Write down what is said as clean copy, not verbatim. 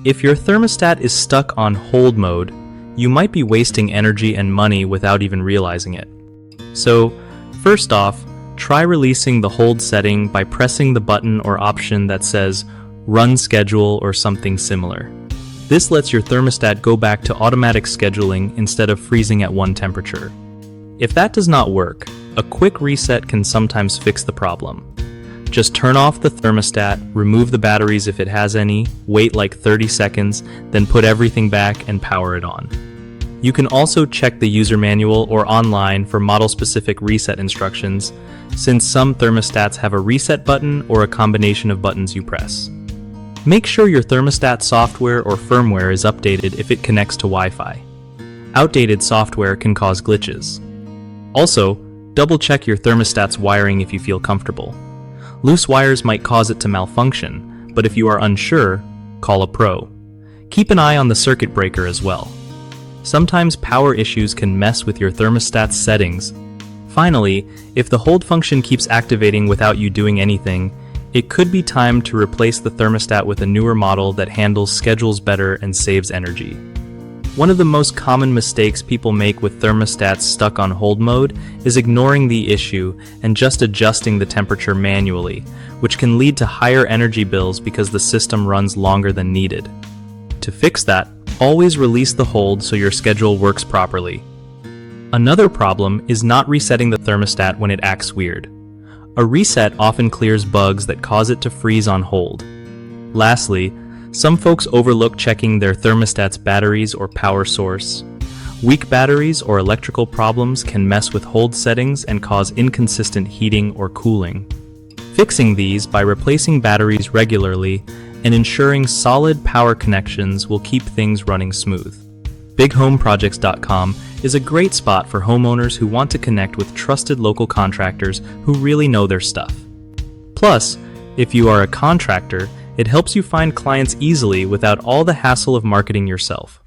If your thermostat is stuck on hold mode, you might be wasting energy and money without even realizing it. So, first off, try releasing the hold setting by pressing the button or option that says Run Schedule or something similar. This lets your thermostat go back to automatic scheduling instead of freezing at one temperature. If that does not work, a quick reset can sometimes fix the problem. Just turn off the thermostat, remove the batteries if it has any, wait like 30 seconds, then put everything back and power it on. You can also check the user manual or online for model-specific reset instructions, since some thermostats have a reset button or a combination of buttons you press. Make sure your thermostat software or firmware is updated if it connects to Wi-Fi. Outdated software can cause glitches. Also, double-check your thermostat's wiring if you feel comfortable. Loose wires might cause it to malfunction, but if you are unsure, call a pro. Keep an eye on the circuit breaker as well. Sometimes power issues can mess with your thermostat's settings. Finally, if the hold function keeps activating without you doing anything, it could be time to replace the thermostat with a newer model that handles schedules better and saves energy. One of the most common mistakes people make with thermostats stuck on hold mode is ignoring the issue and just adjusting the temperature manually, which can lead to higher energy bills because the system runs longer than needed. To fix that, always release the hold so your schedule works properly. Another problem is not resetting the thermostat when it acts weird. A reset often clears bugs that cause it to freeze on hold. Lastly, some folks overlook checking their thermostat's batteries or power source. Weak batteries or electrical problems can mess with hold settings and cause inconsistent heating or cooling. Fixing these by replacing batteries regularly and ensuring solid power connections will keep things running smooth. BigHomeProjects.com is a great spot for homeowners who want to connect with trusted local contractors who really know their stuff. Plus, if you are a contractor, it helps you find clients easily without all the hassle of marketing yourself.